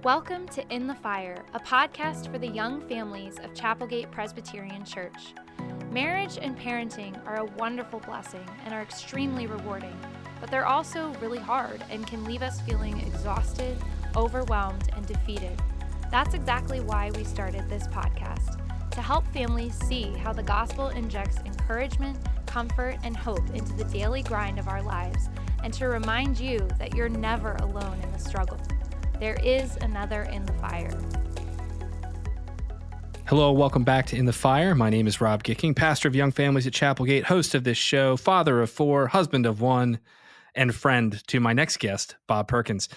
Welcome to In the Fire, a podcast for the young families of Chapelgate Presbyterian Church. Marriage and parenting are a wonderful blessing and are extremely rewarding, but they're also really hard and can leave us feeling exhausted, overwhelmed, and defeated. That's exactly why we started this podcast, to help families see how the gospel injects encouragement, comfort, and hope into the daily grind of our lives, and to remind you that you're never alone in the struggle. There is another In the Fire. Hello, welcome back to In the Fire. My name is Rob Gicking, pastor of young families at Chapelgate, host of this show, father of four, husband of one, and friend to my next guest, Bob Perkins.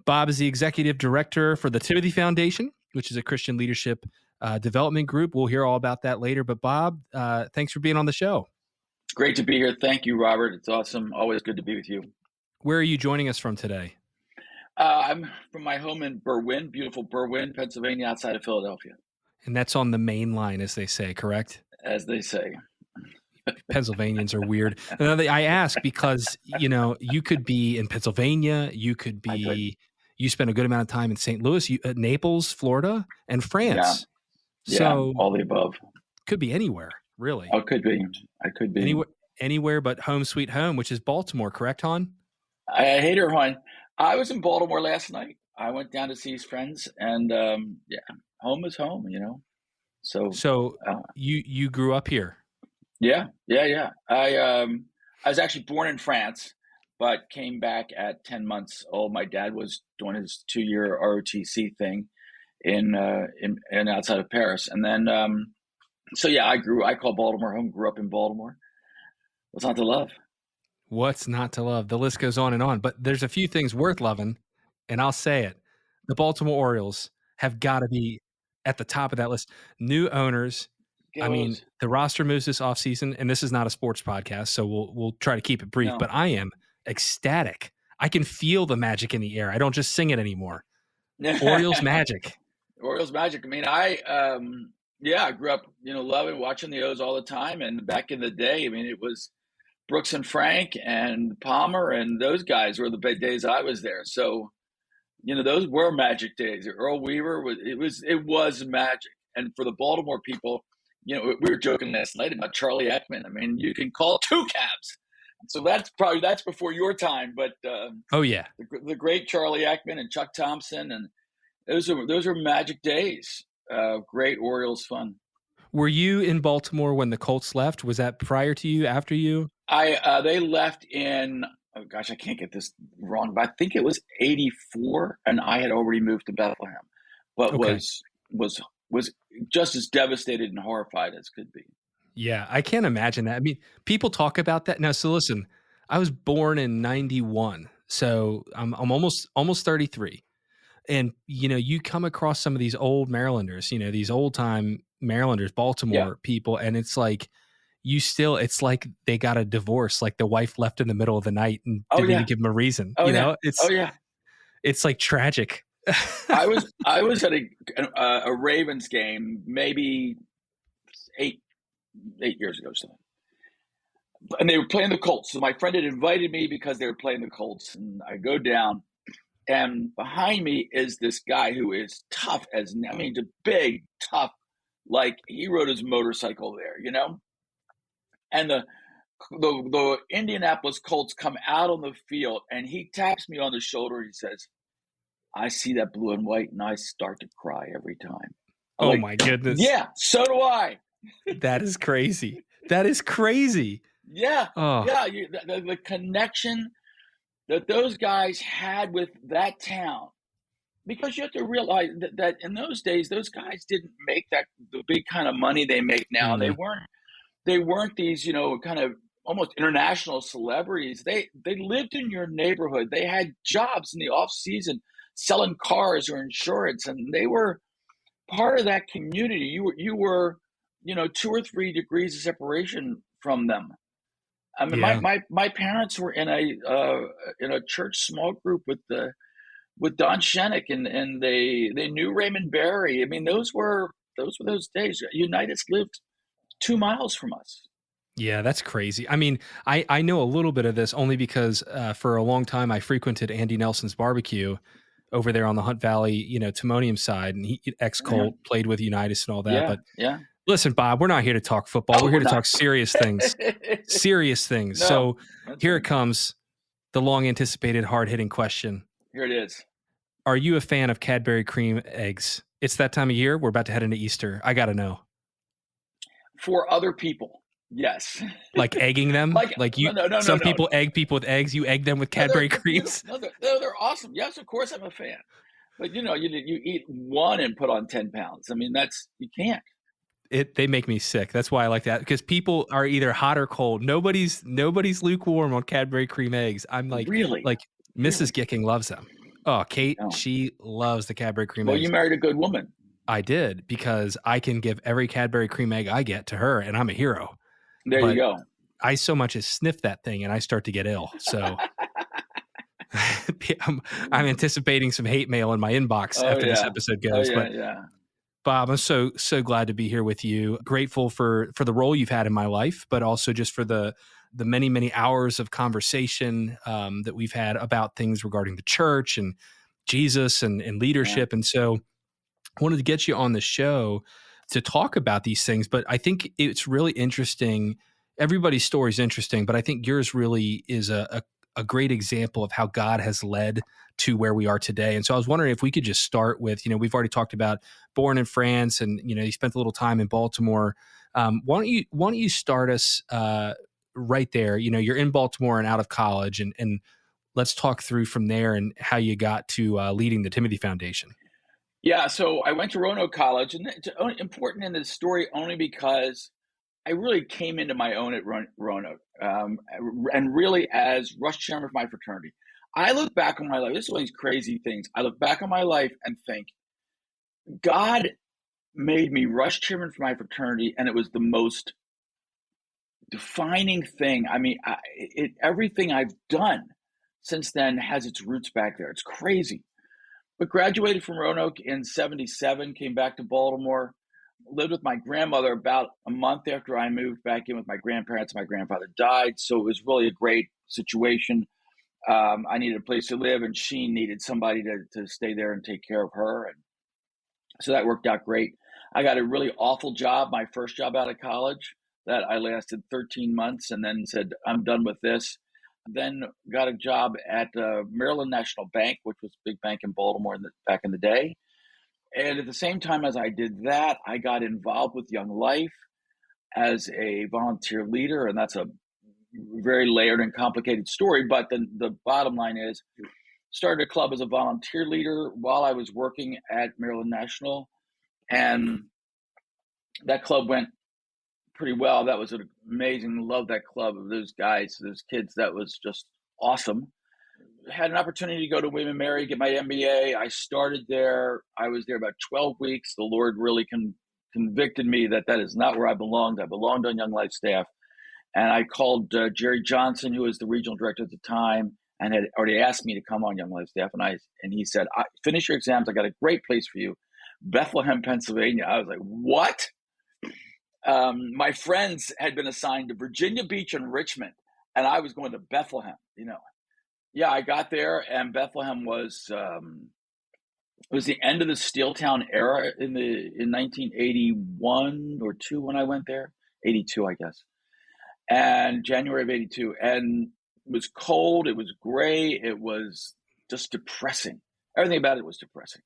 Bob is the executive director for the Timothy Foundation, which is a Christian leadership development group. We'll hear all about that later. But Bob, thanks for being on the show. Great to be here. Thank you, Robert. It's awesome. Always good to be with you. Where are you joining us from today? I'm from my home in Berwyn, beautiful Berwyn, Pennsylvania, outside of Philadelphia. And that's on the main line, as they say, correct? As they say. Pennsylvanians are weird. And I ask because, you could be in Pennsylvania, you spend a good amount of time in St. Louis, Naples, Florida, and France. Yeah, so all the above. Could be anywhere, really. Oh, I could be. Anywhere but home sweet home, which is Baltimore, correct, Hon? I hate her, hon. I was in Baltimore last night. I went down to see his friends, and home is home, So you grew up here? Yeah. I was actually born in France, but came back at 10 months old. My dad was doing his 2-year ROTC thing in outside of Paris, and then I call Baltimore home. Grew up in Baltimore. What's not to love? What's not to love? The list goes on and on, but there's a few things worth loving, and I'll say it. The Baltimore Orioles have got to be at the top of that list. New owners. I mean, the roster moves this offseason, and this is not a sports podcast, so we'll try to keep it brief, but I am ecstatic. I can feel the magic in the air. I don't just sing it anymore. Orioles magic. Orioles magic. I mean, I grew up, loving watching the O's all the time, and back in the day, I mean, it was Brooks and Frank and Palmer, and those guys were the big days I was there. So, those were magic days. Earl Weaver it was magic. And for the Baltimore people, we were joking last night about Charlie Ekman. I mean, you can call 2 cabs. So that's before your time. But oh yeah, the great Charlie Ekman and Chuck Thompson, and those are magic days. Great Orioles fun. Were you in Baltimore when the Colts left? Was that prior to you, after you? They left in, oh gosh, I can't get this wrong, but I think it was 84, and I had already moved to Bethlehem, but was just as devastated and horrified as could be. Yeah, I can't imagine that. I mean, people talk about that now. So listen, I was born in 91, so I'm almost 33, and you come across some of these old Marylanders, these old time Marylanders, Baltimore people, and it's like it's like they got a divorce, like the wife left in the middle of the night and didn't even give them a reason. It's like tragic. I was at a Ravens game maybe 8 years ago, something, and they were playing the Colts. So my friend had invited me because they were playing the Colts, and I go down, and behind me is this guy who is tough a big, tough, like he rode his motorcycle there, and the Indianapolis Colts come out on the field, and he taps me on the shoulder. He says, "I see that blue and white, and I start to cry every time." My goodness! Yeah, so do I. That is crazy. That is crazy. Yeah, the connection that those guys had with that town. Because you have to realize that in those days, those guys didn't make the big kind of money they make now. Mm-hmm. They weren't these, kind of almost international celebrities. They lived in your neighborhood. They had jobs in the off season selling cars or insurance, and they were part of that community. You were 2 or 3 degrees of separation from them. I mean, my parents were in a church small group with Don Shenick, and they knew Raymond Barry. I mean, those were those days. Unitas lived 2 miles from us. Yeah, that's crazy. I mean, I know a little bit of this only because for a long time I frequented Andy Nelson's barbecue over there on the Hunt Valley, Timonium side, and he ex-Colt, played with Unitas and all that. But Yeah. listen, Bob, we're not here to talk football. Oh, We're here we're to not. talk serious things. Serious things. No, So that's here right. it comes, the long-anticipated, hard-hitting question. Here it is. Are you a fan of Cadbury cream eggs? It's that time of year. We're about to head into Easter. I got to know. For other people, yes. Like egging them? Like you? No. Some people egg people with eggs. You egg them with Cadbury They're creams? beautiful. No, they're awesome. Yes, of course I'm a fan. But you eat one and put on 10 pounds. I mean, you can't. They make me sick. That's why I like that, because people are either hot or cold. Nobody's lukewarm on Cadbury cream eggs. I'm Really? Mrs. Gicking loves them. Oh, Kate, No. she loves the Cadbury cream Well, eggs. you married a good woman. I did, because I can give every Cadbury cream egg I get to her, and I'm a hero. There you go. I so much as sniff that thing, and I start to get ill. So I'm anticipating some hate mail in my inbox after this episode goes. Yeah. Bob, I'm so glad to be here with you. Grateful for the role you've had in my life, but also just for the many hours of conversation that we've had about things regarding the church and Jesus and leadership. Yeah. And so I wanted to get you on the show to talk about these things, but I think it's really interesting. Everybody's story is interesting, but I think yours really is a great example of how God has led to where we are today. And so I was wondering if we could just start with, we've already talked about born in France, and, you spent a little time in Baltimore. Why don't you start us right there? You're in Baltimore and out of college, and let's talk through from there and how you got to leading the Timothy Foundation. Yeah. So I went to Roanoke College, and it's important in this story only because I really came into my own at Roanoke, and really as Rush Chairman of my fraternity. I look back on my life. This is one of these crazy things. I look back on my life and think, God made me Rush Chairman for my fraternity, and it was the most defining thing. I mean, everything I've done since then has its roots back there. It's crazy. But graduated from Roanoke in '77, came back to Baltimore, lived with my grandmother about a month after I moved back in with my grandparents. My grandfather died, so it was really a great situation. I needed a place to live, and she needed somebody to stay there and take care of her. And so that worked out great. I got a really awful job, my first job out of college, that I lasted 13 months and then said, I'm done with this. Then got a job at Maryland National Bank, which was a big bank in Baltimore back in the day. And at the same time as I did that, I got involved with Young Life as a volunteer leader. And that's a very layered and complicated story. But the bottom line is, started a club as a volunteer leader while I was working at Maryland National. And that club went pretty well. That was amazing. Love that club, those guys, those kids. That was just awesome. Had an opportunity to go to William & Mary, get my MBA. I started there. I was there about 12 weeks. The Lord really convicted me that is not where I belonged. I belonged on Young Life staff. And I called Jerry Johnson, who was the regional director at the time, and had already asked me to come on Young Life staff. And he said, finish your exams. I got a great place for you, Bethlehem, Pennsylvania. I was like, what? My friends had been assigned to Virginia Beach and Richmond, and I was going to Bethlehem, Yeah, I got there, and Bethlehem was the end of the Steeltown era in 1981 or 2 when I went there, 82, I guess, and January of 82, and it was cold, it was gray, it was just depressing. Everything about it was depressing.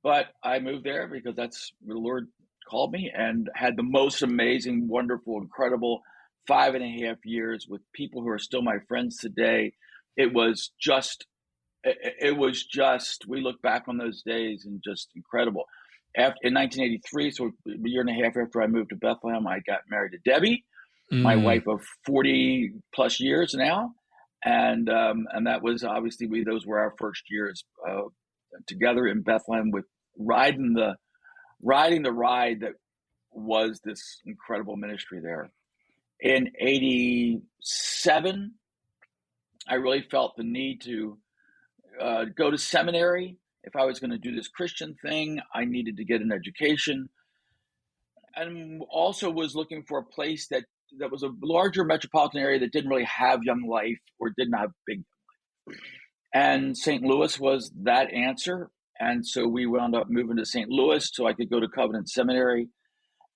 But I moved there because that's where the Lord called me, and had the most amazing, wonderful, incredible 5.5 years with people who are still my friends today. It was just, we look back on those days and just incredible. In 1983, so a year and a half after I moved to Bethlehem, I got married to Debbie, my wife of 40 plus years now. And that was obviously, those were our first years together in Bethlehem, with riding the ride that was this incredible ministry there. In '87, I really felt the need to go to seminary. If I was going to do this Christian thing, I needed to get an education, and also was looking for a place that was a larger metropolitan area that didn't really have Young Life, or didn't have big. And St. Louis was that answer. And so we wound up moving to St. Louis so I could go to Covenant Seminary.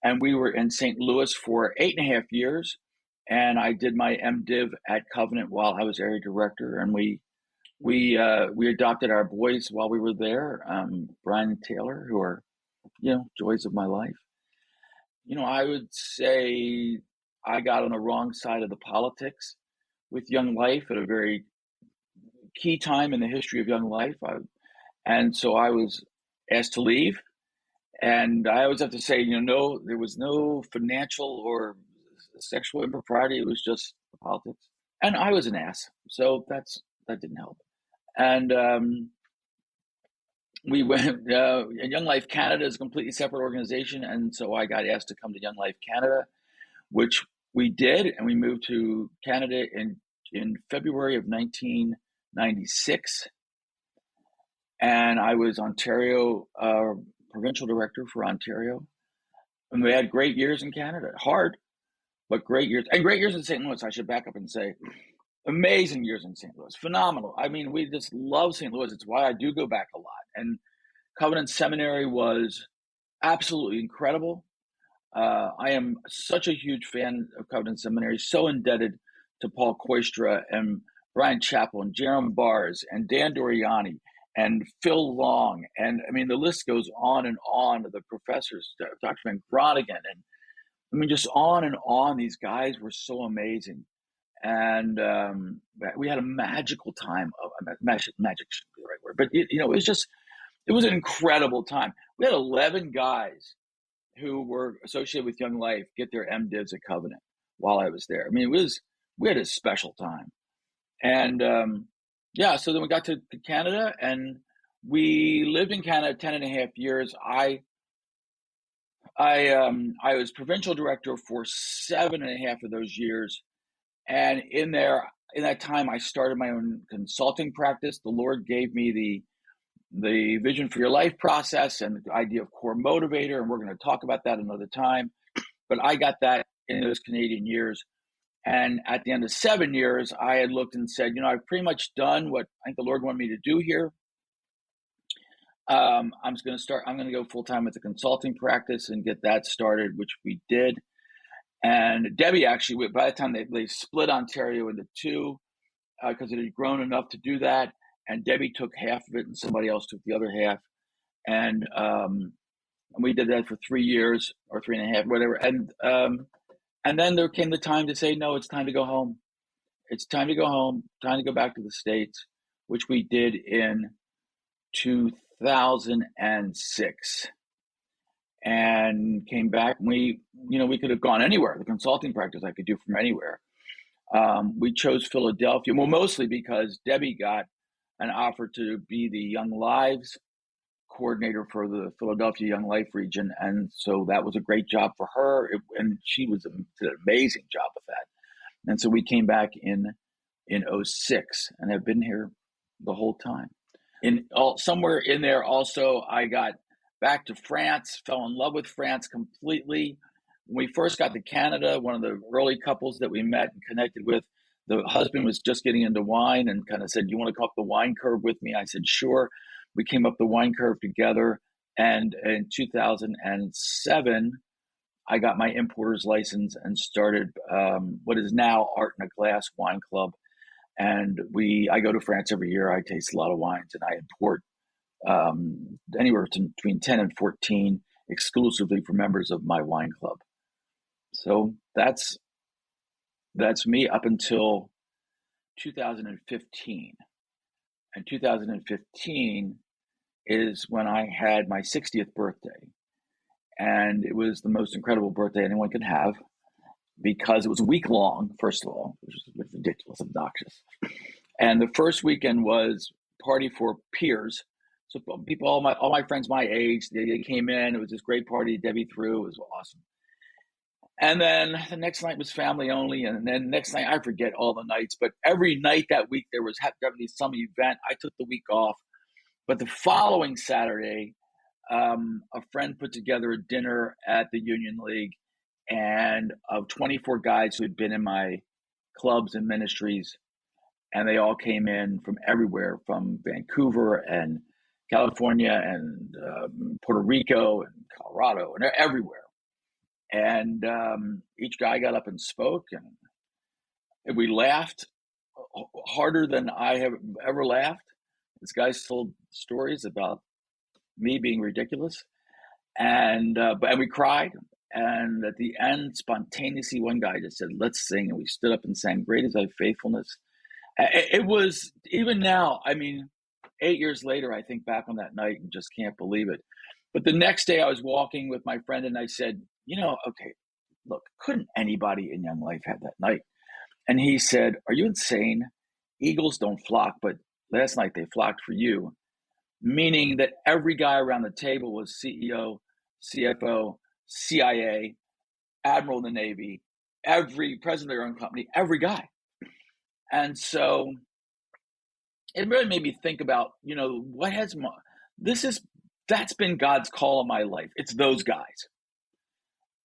And we were in St. Louis for 8.5 years. And I did my MDiv at Covenant while I was area director. And we adopted our boys while we were there, Brian and Taylor, who are, joys of my life. I would say I got on the wrong side of the politics with Young Life at a very key time in the history of Young Life. And so I was asked to leave. And I always have to say, no, there was no financial or sexual impropriety. It was just politics. And I was an ass. So that didn't help. And we went, Young Life Canada is a completely separate organization. And so I got asked to come to Young Life Canada, which we did. And we moved to Canada in February of 1996. And I was Ontario, provincial director for Ontario. And we had great years in Canada. Hard, but great years. And great years in St. Louis, I should back up and say. Amazing years in St. Louis. Phenomenal. I mean, we just love St. Louis. It's why I do go back a lot. And Covenant Seminary was absolutely incredible. I am such a huge fan of Covenant Seminary, so indebted to Paul Koistra and Brian Chappell and Jerome Bars and Dan Doriani and Phil Long. And I mean, the list goes on and on. The professors, Dr. Van Groningen, and I mean, just on and on. These guys were so amazing. And we had a magical time. Magic should be the right word, but it was an incredible time. We had 11 guys who were associated with Young Life get their MDivs at Covenant while I was there. I mean, we had a special time. And so then we got to Canada, and we lived in Canada 10.5 years. I was provincial director for 7.5 of those years. And in that time, I started my own consulting practice. The Lord gave me the Vision for Your Life process and the idea of core motivator, and we're going to talk about that another time. But I got that in those Canadian years. And at the end of 7 years, I had looked and said, I've pretty much done what I think the Lord wanted me to do here. I'm going to go full-time with the consulting practice and get that started, which we did. And Debbie actually, by the time they split Ontario into two, because it had grown enough to do that, and Debbie took half of it and somebody else took the other half. And we did that for 3 years or 3.5, whatever. And then there came the time to say, no, it's time to go home. It's time to go home, time to go back to the States, which we did in 2006. And came back. We could have gone anywhere. The consulting practice I could do from anywhere. We chose Philadelphia, well, mostly because Debbie got an offer to be the Young Lives coordinator for the Philadelphia Young Life region. And so that was a great job for her. And she did an amazing job of that. And so we came back in 2006 and have been here the whole time. Somewhere in there also, I got back to France, fell in love with France completely. When we first got to Canada, one of the early couples that we met and connected with, the husband was just getting into wine and kind of said, you want to come up the wine curve with me? I said, sure. We came up the wine curve together. And in 2007, I got my importer's license and started what is now Art in a Glass Wine Club. And I go to France every year. I taste a lot of wines, and I import anywhere between 10 and 14 exclusively for members of my wine club. So that's me up until 2015. And 2015 is when I had my 60th birthday. And it was the most incredible birthday anyone could have because it was a week long, first of all, which was ridiculous, obnoxious. And the first weekend was party for peers. So people, all my friends my age, they came in. It was this great party Debbie threw. It was awesome. And then the next night was family only. And then next night, I forget all the nights, but every night that week there was definitely some event. I took the week off. But the following Saturday, a friend put together a dinner at the Union League, and of 24 guys who had been in my clubs and ministries. and they all came in from everywhere, from Vancouver and California and Puerto Rico and Colorado and everywhere. And each guy got up and spoke, and we laughed harder than I have ever laughed. This guy's told stories about me being ridiculous, and we cried. And at the end, spontaneously, one guy just said, "Let's sing," and we stood up and sang, "Great is thy faithfulness." It was, even now, I mean, 8 years later, I think back on that night and just can't believe it. But the next day I was walking with my friend and I said, okay, look, couldn't anybody in Young Life have that night? And he said, "Are you insane? Eagles don't flock, but last night they flocked for you." Meaning that every guy around the table was CEO, CFO, CIA, Admiral of the Navy, every president of their own company, every guy. And so it really made me think about, that's been God's call in my life. It's those guys.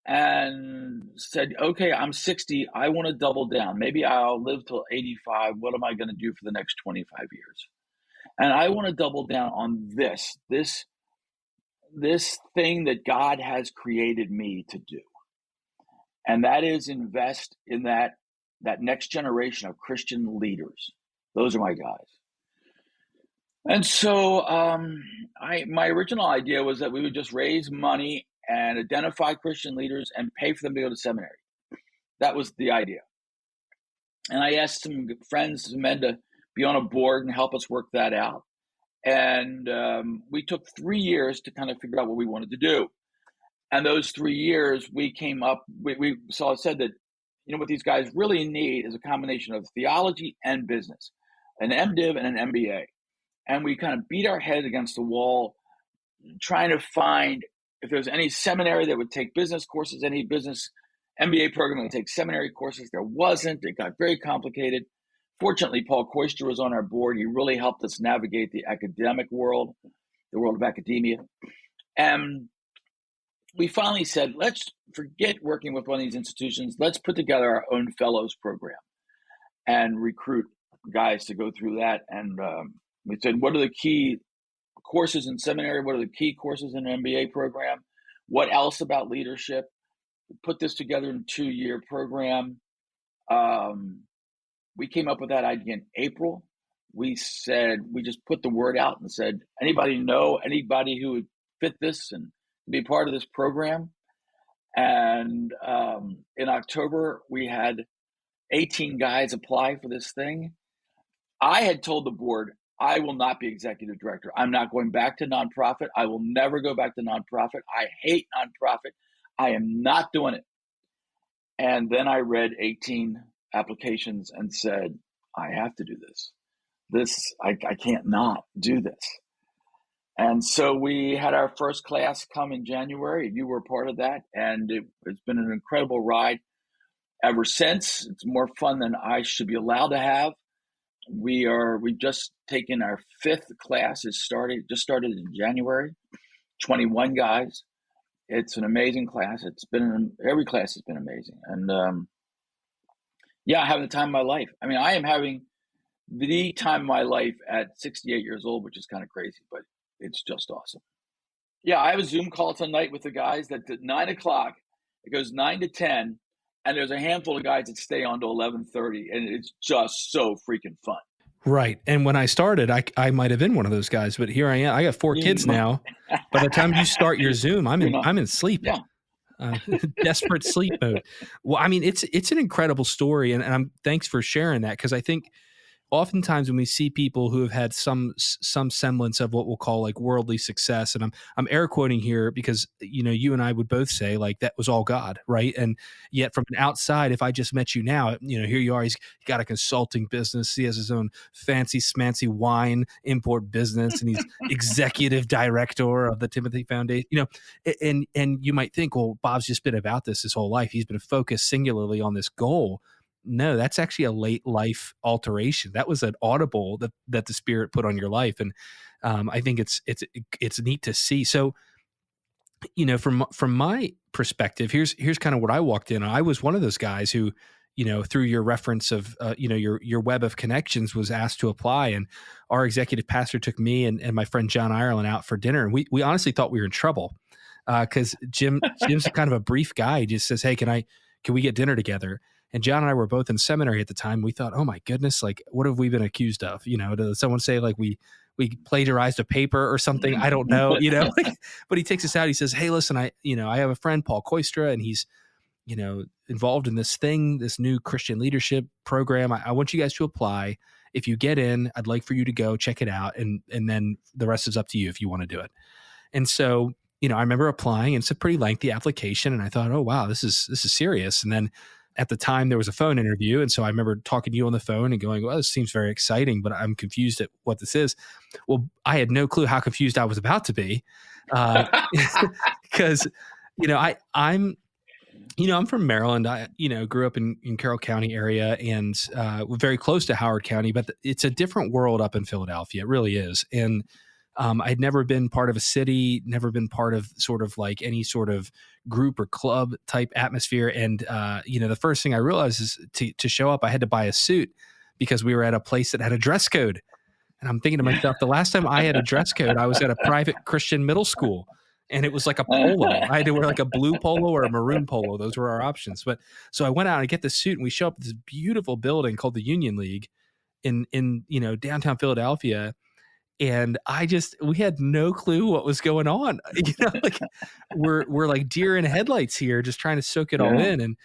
And said, okay, I'm 60. I want to double down. Maybe I'll live till 85. What am I going to do for the next 25 years? And I want to double down on this thing that God has created me to do. And that is invest in that next generation of Christian leaders. Those are my guys. And so my original idea was that we would just raise money and identify Christian leaders and pay for them to go to seminary. That was the idea. And I asked some friends, some men, to be on a board and help us work that out. And we took 3 years to kind of figure out what we wanted to do. And those 3 years, we came up, we said that, what these guys really need is a combination of theology and business, an MDiv and an MBA. And we kind of beat our head against the wall, trying to find if there's any seminary that would take business courses, any business MBA program that would take seminary courses. There wasn't. It got very complicated. Fortunately, Paul Koister was on our board. He really helped us navigate the academic world, the world of academia. And we finally said, let's forget working with one of these institutions. Let's put together our own fellows program and recruit guys to go through that. And we said, what are the key courses in seminary? What are the key courses in an MBA program? What else about leadership? We put this together in a 2-year program. We came up with that idea in April. We just put the word out and said, anybody who would fit this and be part of this program? And in October, we had 18 guys apply for this thing. I had told the board, I will not be executive director. I'm not going back to nonprofit. I will never go back to nonprofit. I hate nonprofit. I am not doing it. And then I read 18 applications and said, I have to do this. I can't not do this. And so we had our first class come in January. You were part of that. And it's been an incredible ride ever since. It's more fun than I should be allowed to have. We've just taken our 5th class. Just started in January. 21 guys. It's an amazing class. Every class has been amazing. And having the time of my life. I mean, I am having the time of my life at 68 years old, which is kind of crazy, but it's just awesome. Yeah, I have a Zoom call tonight with the guys that at 9 o'clock, it goes 9 to 10, and there's a handful of guys that stay on to 11:30, and it's just so freaking fun. Right. And when I started, I might have been one of those guys, but here I am. I got 4 kids now. By the time you start your Zoom, I'm in sleep. Yeah. Desperate sleep mode. Well, I mean, it's an incredible story, and thanks for sharing that, because I think oftentimes when we see people who have had some semblance of what we'll call like worldly success, and I'm air quoting here because you and I would both say like that was all God, right? And yet from an outside, if I just met you now, here you are, he's got a consulting business, he has his own fancy smancy wine import business, and he's executive director of the Timothy Foundation. And you might think, well, Bob's just been about this his whole life. He's been focused singularly on this goal. No, that's actually a late life alteration. That was an audible that the Spirit put on your life, and I think it's neat to see. So, from my perspective, here's kind of what I walked in. I was one of those guys who, through your reference of, your web of connections, was asked to apply. And our executive pastor took me and my friend John Ireland out for dinner. And we honestly thought we were in trouble because Jim's kind of a brief guy. He just says, hey, can we get dinner together? And John and I were both in seminary at the time. We thought, oh my goodness, like, what have we been accused of? Did someone say like we plagiarized a paper or something? I don't know, but he takes us out. He says, hey, listen, I have a friend, Paul Koistra, and he's, involved in this new Christian leadership program. I want you guys to apply. If you get in, I'd like for you to go check it out. And then the rest is up to you if you want to do it. And so, I remember applying, and it's a pretty lengthy application. And I thought, oh, wow, this is serious. And then at the time there was a phone interview. And so I remember talking to you on the phone and going, well, this seems very exciting, but I'm confused at what this is. Well, I had no clue how confused I was about to be. Because, I'm from Maryland. I, grew up in Carroll County area and very close to Howard County, but it's a different world up in Philadelphia. It really is. And I'd never been part of a city, never been part of sort of like any sort of group or club type atmosphere. And, the first thing I realized is to show up, I had to buy a suit because we were at a place that had a dress code. And I'm thinking to myself, the last time I had a dress code, I was at a private Christian middle school. And it was like a polo. I had to wear like a blue polo or a maroon polo. Those were our options. But so I went out and I get the suit, and we show up at this beautiful building called the Union League in downtown Philadelphia. And we had no clue what was going on. Like we're like deer in headlights here, just trying to soak it all in. And,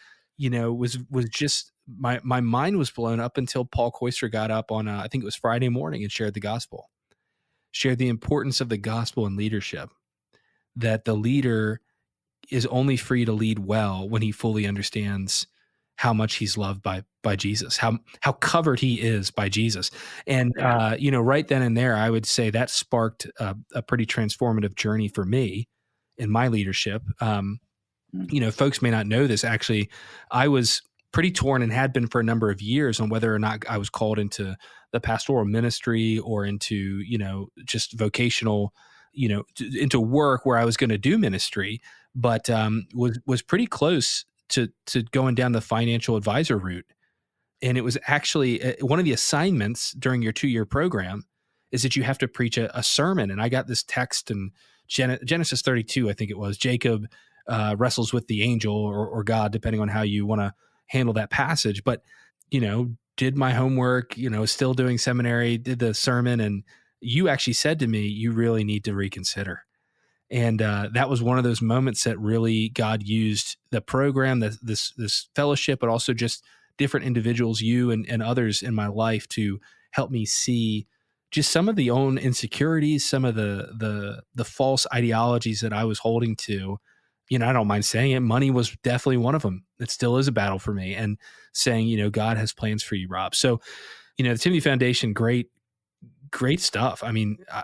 was just my mind was blown up until Paul Koistra got up on, I think it was Friday morning, and shared the importance of the gospel and leadership, that the leader is only free to lead well when he fully understands how much he's loved by Jesus, how covered he is by Jesus. And, right then and there, I would say that sparked a pretty transformative journey for me in my leadership. Folks may not know this. Actually, I was pretty torn, and had been for a number of years, on whether or not I was called into the pastoral ministry or into, just vocational, into work where I was going to do ministry, but was pretty close to going down the financial advisor route. And it was actually one of the assignments during your 2-year program is that you have to preach a sermon. And I got this text in Genesis 32, I think it was, Jacob wrestles with the angel or God, depending on how you want to handle that passage. But, did my homework, still doing seminary, did the sermon, and you actually said to me, you really need to reconsider. And that was one of those moments that really God used the program, this fellowship, but also just different individuals, you and others in my life, to help me see just some of the own insecurities, some of the false ideologies that I was holding to. I don't mind saying it. Money was definitely one of them. It still is a battle for me. And saying, God has plans for you, Rob. So, the Timothy Foundation, great stuff. I mean, I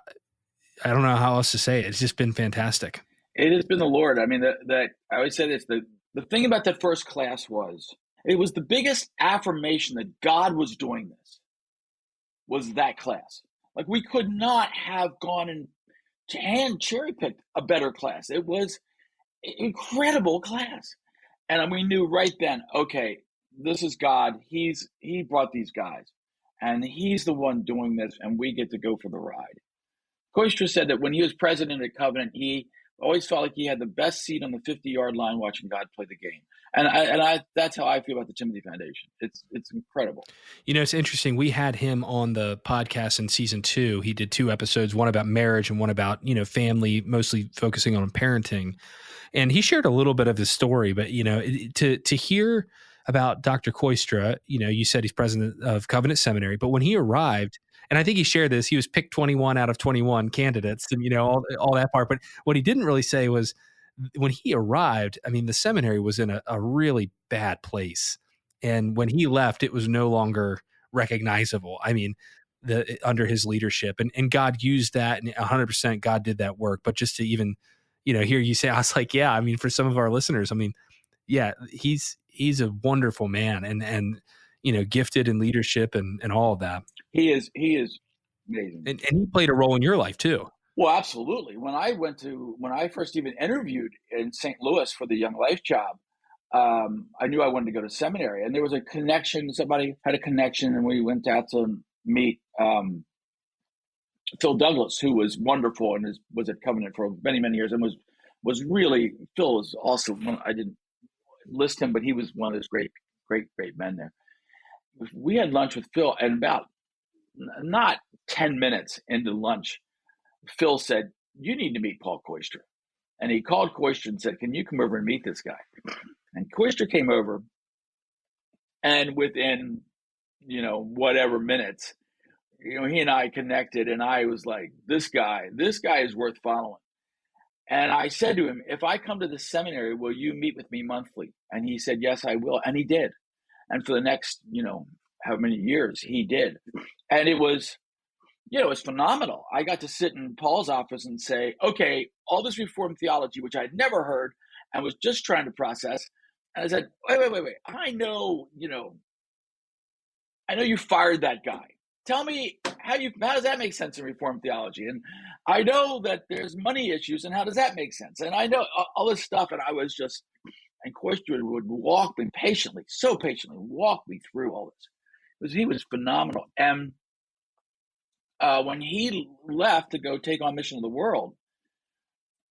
don't know how else to say it. It's just been fantastic. It has been the Lord. I mean, that I always say this, the thing about that first class was, it was the biggest affirmation that God was doing this, was that class. Like, we could not have gone and hand cherry-picked a better class. It was an incredible class. And we knew right then, okay, this is God. He brought these guys, and he's the one doing this, and we get to go for the ride. Koistra said that when he was president at Covenant, he always felt like he had the best seat on the 50-yard line watching God play the game. And I that's how I feel about the Timothy Foundation. It's incredible. It's interesting. We had him on the podcast in season 2. He did 2 episodes, one about marriage and one about, family, mostly focusing on parenting. And he shared a little bit of his story, but, to hear about Dr. Koistra, you said he's president of Covenant Seminary, but when he arrived, and I think he shared this, he was picked 21 out of 21 candidates and, all that part. But what he didn't really say was when he arrived, I mean, the seminary was in a really bad place. And when he left, it was no longer recognizable. I mean, under his leadership, and God used that, and 100% God did that work. But just to even, hear you say, I was like, yeah, I mean, for some of our listeners, I mean, yeah, he's a wonderful man and gifted in leadership and all of that. He is amazing. And he played a role in your life too. Well, absolutely. When I first even interviewed in St. Louis for the Young Life job, I knew I wanted to go to seminary, and there was a connection. Somebody had a connection, and we went out to meet Phil Douglas, who was wonderful and was at Covenant for many, many years, and was really, Phil was also I didn't list him, but he was one of those great men there. We had lunch with Phil, and about not 10 minutes into lunch, Phil said, "You need to meet Paul Koister." And he called Koister and said, "Can you come over and meet this guy?" And Koister came over, and within, whatever minutes, he and I connected, and I was like, this guy is worth following. And I said to him, "If I come to the seminary, will you meet with me monthly?" And he said, "Yes, I will." And he did. And for the next, how many years he did. And it was, it was phenomenal. I got to sit in Paul's office and say, okay, all this Reformed theology, which I'd never heard and was just trying to process. And I said, wait. I know you fired that guy. Tell me how does that make sense in Reformed theology? And I know that there's money issues, and how does that make sense? And I know all this stuff, and I was just, and Koister would walk me so patiently, walk me through all this. Because he was phenomenal. And when he left to go take on Mission of the World,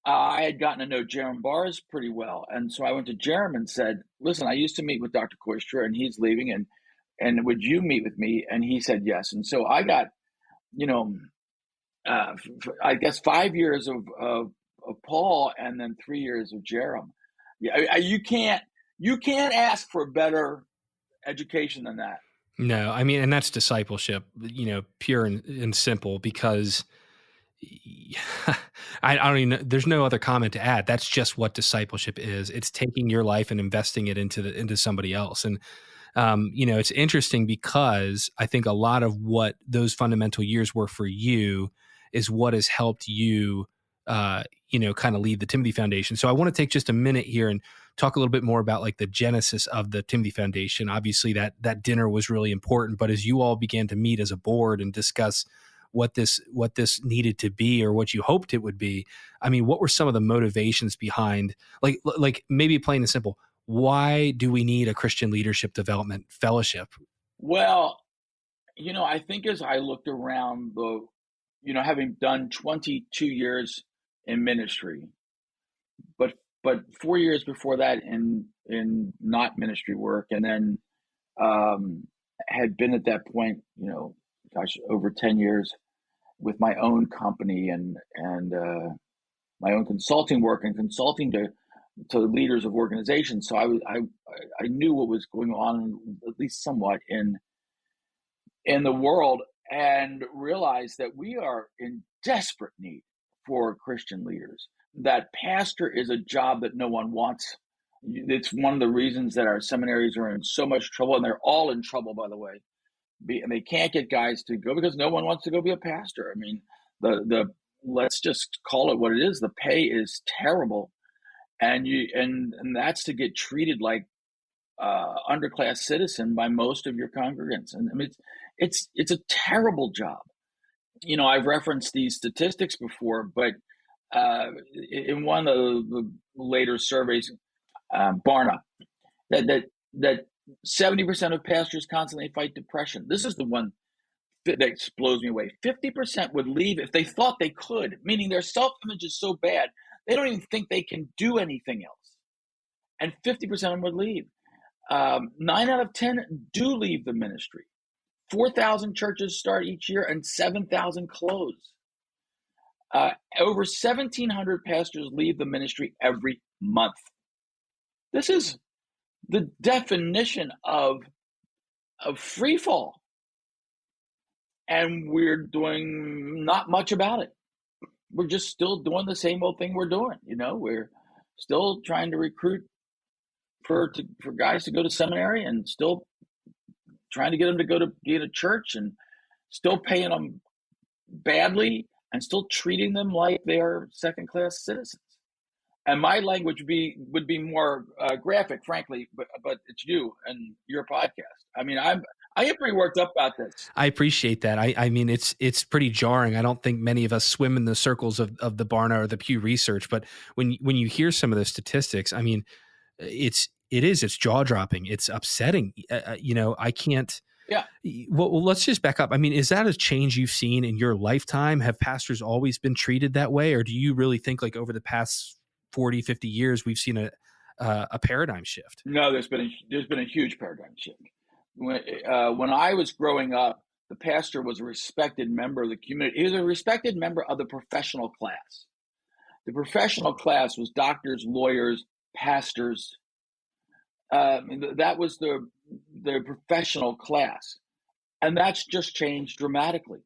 I had gotten to know Jerem Bars pretty well. And so I went to Jerem and said, "Listen, I used to meet with Dr. Koister, and he's leaving, and would you meet with me?" And he said yes. And so I got, I guess 5 years of Paul, and then 3 years of Jerem. Yeah, you can't ask for a better education than that. No, I mean, and that's discipleship, pure and simple, because I don't even know, there's no other comment to add. That's just what discipleship is. It's taking your life and investing it into somebody else. And, it's interesting because I think a lot of what those fundamental years were for you is what has helped you, kind of lead the Timothy Foundation. So I want to take just a minute here and talk a little bit more about like the genesis of the Timothy Foundation. Obviously that dinner was really important, but as you all began to meet as a board and discuss what this needed to be, or what you hoped it would be, I mean, what were some of the motivations behind, like maybe plain and simple, why do we need a Christian leadership development fellowship? Well, I think as I looked around having done 22 years in ministry, but 4 years before that in not ministry work, and then had been at that point, over 10 years with my own company and my own consulting work and consulting to leaders of organizations. So I knew what was going on, at least somewhat, in the world, and realized that we are in desperate need for Christian leaders. That pastor is a job that no one wants. It's one of the reasons that our seminaries are in so much trouble, and they're all in trouble, by the way. And they can't get guys to go because no one wants to go be a pastor. I mean, the let's just call it what it is. The pay is terrible, and that's to get treated like underclass citizen by most of your congregants. And I mean, it's a terrible job. I've referenced these statistics before, but in one of the later surveys, Barna, that 70% of pastors constantly fight depression. This is the one that blows me away. 50% would leave if they thought they could, meaning their self-image is so bad, they don't even think they can do anything else. And 50% of them would leave. 9 out of 10 do leave the ministry. 4,000 churches start each year and 7,000 close. Over 1,700 pastors leave the ministry every month. This is the definition of free fall. And we're doing not much about it. We're just still doing the same old thing we're doing. We're still trying to recruit for guys to go to seminary, and still trying to get them to go to be in a church, and still paying them badly, and still treating them like they are second-class citizens. And my language would be more graphic, frankly, but it's you and your podcast. I mean, I get pretty worked up about this. I appreciate that. I mean, it's pretty jarring. I don't think many of us swim in the circles of the Barna or the Pew Research, but when you hear some of the statistics, I mean, it's it is. It's jaw dropping. It's upsetting. I can't. Yeah. Well, let's just back up. I mean, is that a change you've seen in your lifetime? Have pastors always been treated that way? Or do you really think like over the past 40, 50 years, we've seen a paradigm shift? No, there's been a huge paradigm shift. When I was growing up, the pastor was a respected member of the community. He was a respected member of the professional class. The professional class was doctors, lawyers, pastors. That was the professional class, and that's just changed dramatically.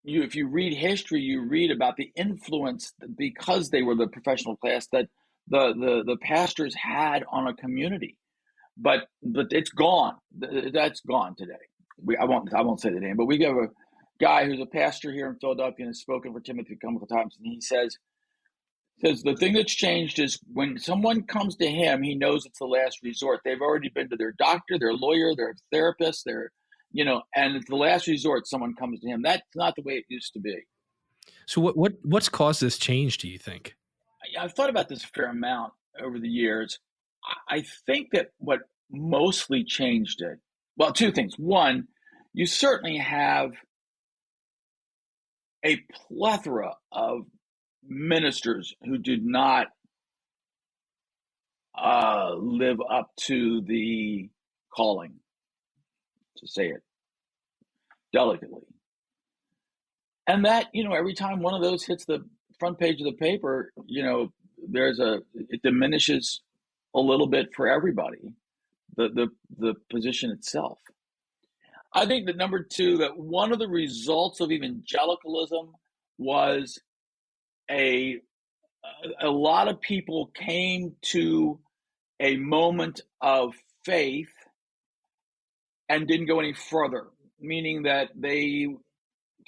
If you read history, you read about the influence because they were the professional class that the pastors had on a community. But it's gone. That's gone today. I won't say the name, but we have a guy who's a pastor here in Philadelphia and has spoken for Timothy a couple of times, and he says the thing that's changed is when someone comes to him, he knows it's the last resort. They've already been to their doctor, their lawyer, their therapist, and it's the last resort. Someone comes to him. That's not the way it used to be. So what's caused this change, do you think? I've thought about this a fair amount over the years. I think that what mostly changed it, well, two things. One, you certainly have a plethora of ministers who did not live up to the calling, to say it delicately. And that, every time one of those hits the front page of the paper, it diminishes a little bit for everybody, the position itself. I think that number two, that one of the results of evangelicalism was a lot of people came to a moment of faith and didn't go any further, meaning that they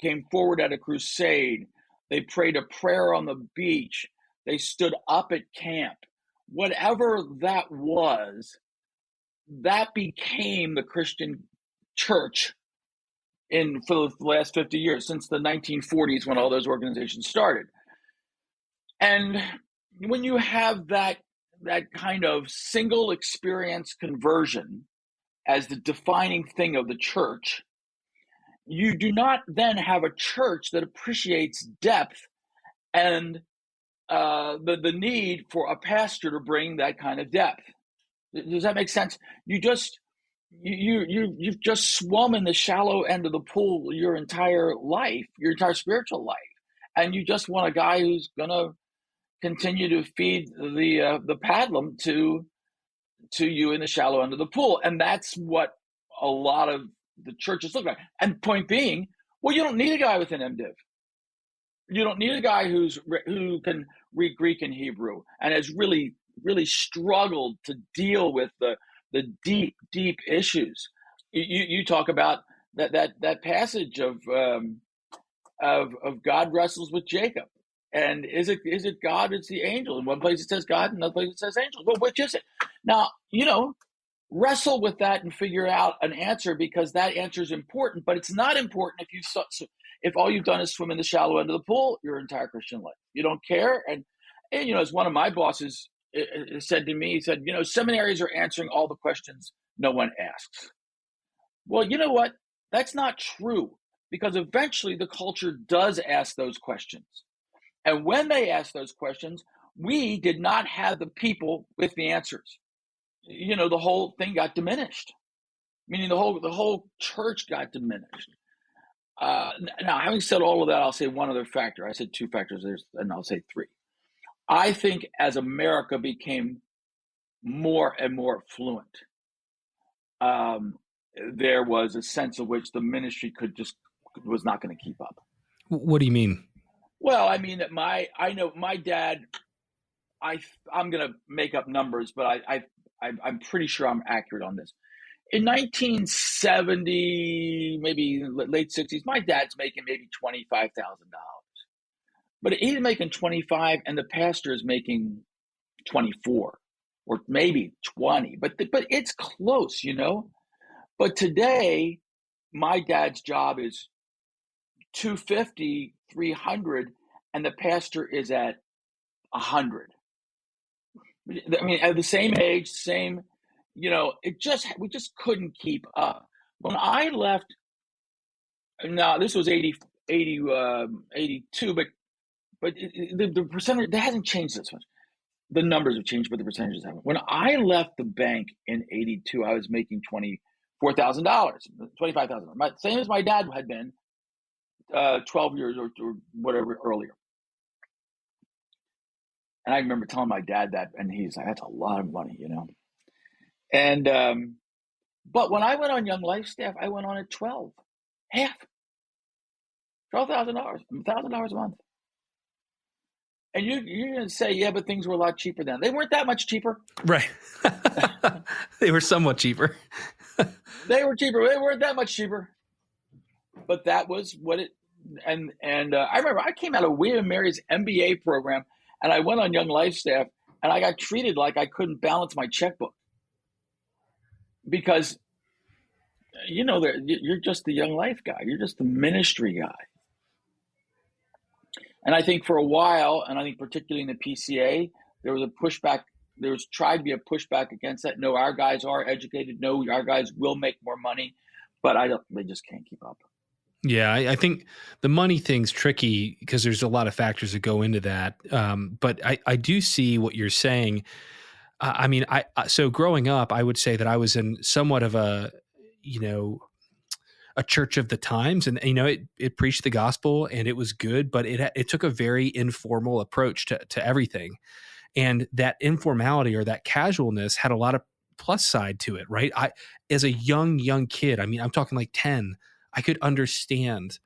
came forward at a crusade, they prayed a prayer on the beach, they stood up at camp. Whatever that was, that became the Christian church for the last 50 years, since the 1940s when all those organizations started. And when you have that kind of single experience conversion as the defining thing of the church, you do not then have a church that appreciates depth and the need for a pastor to bring that kind of depth. Does that make sense? You've just swum in the shallow end of the pool your entire life, your entire spiritual life, and you just want a guy who's gonna continue to feed the paddlum to you in the shallow end of the pool, and that's what a lot of the churches look like. And point being, well, you don't need a guy with an MDiv. You don't need a guy who can read Greek and Hebrew and has really, really struggled to deal with the deep issues. You talk about that passage of God wrestles with Jacob, and is it God? It's the angel. In one place it says God, in another place it says angel. Well, which is it? Now, wrestle with that and figure out an answer, because that answer is important. But it's not important if all you've done is swim in the shallow end of the pool your entire Christian life. You don't care. And as one of my bosses said to me, he said, seminaries are answering all the questions no one asks. Well, you know what? That's not true, because eventually the culture does ask those questions. And when they ask those questions, we did not have the people with the answers. The whole thing got diminished, meaning the whole church got diminished. Now, having said all of that, I'll say one other factor. I said two factors, and I'll say three. I think as America became more and more affluent, there was a sense of which the ministry was not going to keep up. What do you mean? Well, I mean that I know my dad. I'm going to make up numbers, but I'm pretty sure I'm accurate on this. In 1970, maybe late 60s, my dad's making maybe $25,000. But he's making 25, and the pastor is making 24 or maybe 20. But it's close, But today, my dad's job is 250, 300, and the pastor is at 100. I mean, at the same age, same we just couldn't keep up. When I left, now this was 82, but the percentage, that hasn't changed this much. The numbers have changed, but the percentages haven't. When I left the bank in 82, I was making $24,000, $25,000, same as my dad had been 12 years or whatever earlier. And I remember telling my dad that, and he's like, "That's a lot of money, And but when I went on Young Life staff, I went on at half, $12,000, $1,000 a month. And you're going to say, yeah, but things were a lot cheaper then. They weren't that much cheaper. Right. They were somewhat cheaper. They were cheaper. They weren't that much cheaper. But that was what it, and I remember I came out of William Mary's MBA program, and I went on Young Life staff, and I got treated like I couldn't balance my checkbook. Because, you're just the Young Life guy. You're just the ministry guy. And I think for a while, and I think particularly in the PCA, there was a pushback. There was tried to be a pushback against that. No, our guys are educated. No, our guys will make more money. But they just can't keep up. Yeah, I think the money thing's tricky because there's a lot of factors that go into that. But I do see what you're saying. So growing up, I would say that I was in somewhat of a church of the times, and it preached the gospel and it was good, but it took a very informal approach to everything, and that informality or that casualness had a lot of plus side to it, right? As a young kid, I'm talking like 10, I could understand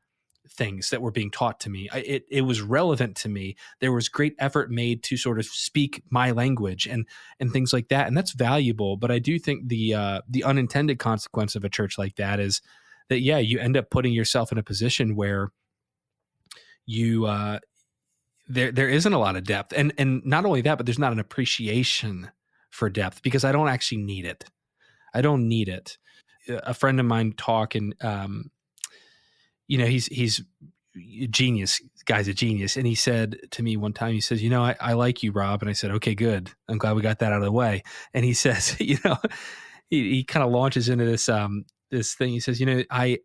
things that were being taught to me. It was relevant to me. There was great effort made to sort of speak my language and things like that, and that's valuable. But I do think the unintended consequence of a church like that is that, yeah, you end up putting yourself in a position where you there isn't a lot of depth, and not only that, but there's not an appreciation for depth because I don't actually need it. I don't need it. A friend of mine talking, he's a genius. Guy's a genius, and he said to me one time, he says, I like you, Rob, and I said, okay, good. I'm glad we got that out of the way. And he says, he kind of launches into this thing. He says, I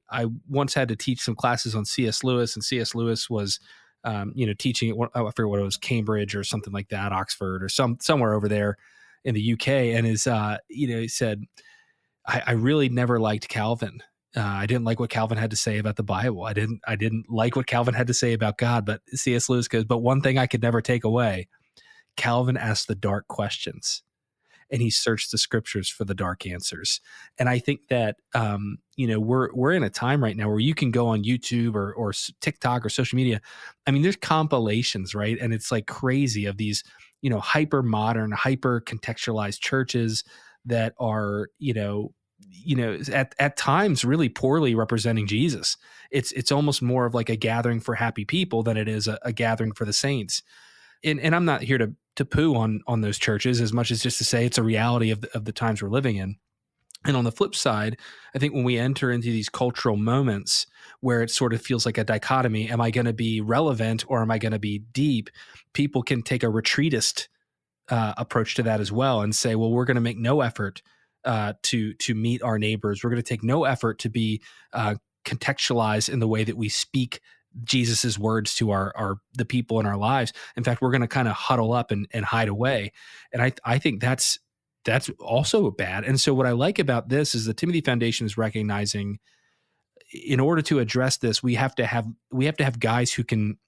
once had to teach some classes on C.S. Lewis, and C.S. Lewis was, teaching at, I forget what it was, Cambridge or something like that, Oxford or somewhere over there in the UK. And he said, I really never liked Calvin. I didn't like what Calvin had to say about the Bible. I didn't like what Calvin had to say about God. But C.S. Lewis goes, but one thing I could never take away, Calvin asked the dark questions, and he searched the scriptures for the dark answers. And I think that, we're in a time right now where you can go on YouTube or TikTok or social media. There's compilations, right? And it's like crazy of these, hyper modern, hyper contextualized churches that are, at times really poorly representing Jesus. It's almost more of like a gathering for happy people than it is a gathering for the saints. And I'm not here to poo on those churches as much as just to say it's a reality of the times we're living in. And on the flip side, I think when we enter into these cultural moments where it sort of feels like a dichotomy, am I going to be relevant or am I going to be deep? People can take a retreatist approach to that as well and say, well, we're going to make no effort to meet our neighbors. We're going to take no effort to be contextualized in the way that we speak Jesus's words to the people in our lives. In fact, we're going to kind of huddle up and hide away. And I think that's also bad. And so what I like about this is the Timothy Foundation is recognizing, in order to address this, we have to have guys who can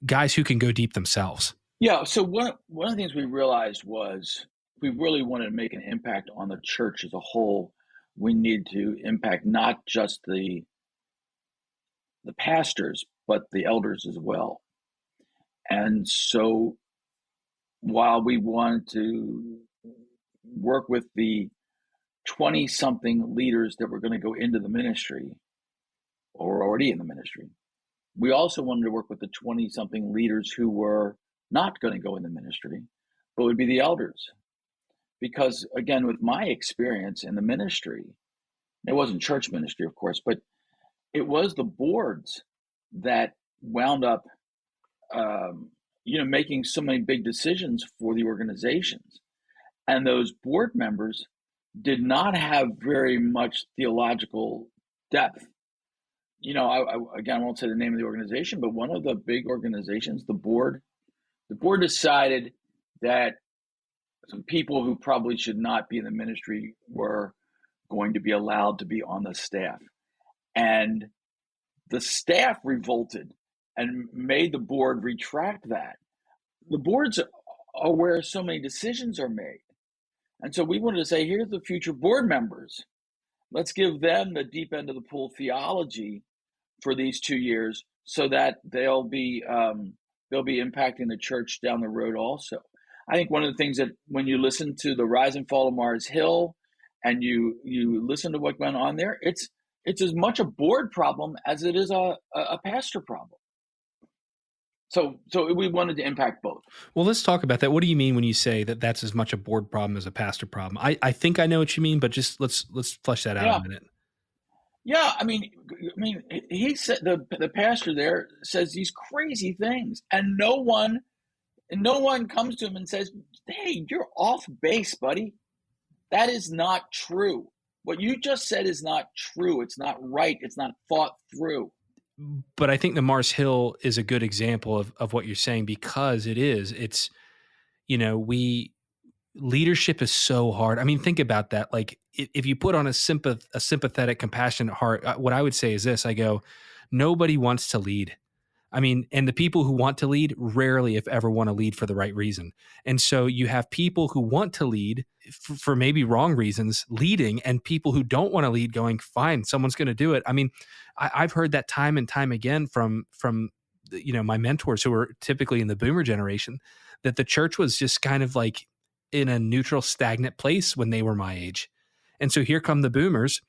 go deep themselves. Yeah. So one of the things we realized was, we really wanted to make an impact on the church as a whole, we need to impact not just the pastors, but the elders as well. And so while we wanted to work with the 20-something leaders that were going to go into the ministry or already in the ministry, we also wanted to work with the 20-something leaders who were not going to go in the ministry, but would be the elders. Because again, with my experience in the ministry, it wasn't church ministry, of course, but it was the boards that wound up, making so many big decisions for the organizations. And those board members did not have very much theological depth. Again, I won't say the name of the organization, but one of the big organizations, the board decided that some people who probably should not be in the ministry were going to be allowed to be on the staff. And the staff revolted and made the board retract that. The boards are where so many decisions are made. And so we wanted to say, here's the future board members. Let's give them the deep end of the pool theology for these 2 years so that they'll be impacting the church down the road also. I think one of the things that when you listen to the Rise and Fall of Mars Hill and you listen to what went on there, it's as much a board problem as it is a pastor problem. So we wanted to impact both. Well, let's talk about that. What do you mean when you say that that's as much a board problem as a pastor problem? I think I know what you mean, but just let's flesh that out a minute. Yeah, I mean, he said the pastor there says these crazy things, and no one comes to him and says, "Hey, you're off base, buddy. That is not true. What you just said is not true. It's not right. It's not thought through." But I think the Mars Hill is a good example of what you're saying, because it's, leadership is so hard. I mean, think about that. Like if you put on a sympathetic, compassionate heart, what I would say is this, I go, nobody wants to lead. I mean, and the people who want to lead rarely, if ever, want to lead for the right reason. And so you have people who want to lead for maybe wrong reasons leading, and people who don't want to lead going, fine, someone's going to do it. I mean, I've heard that time and time again from my mentors who were typically in the boomer generation, that the church was just kind of like in a neutral, stagnant place when they were my age. And so here come the boomers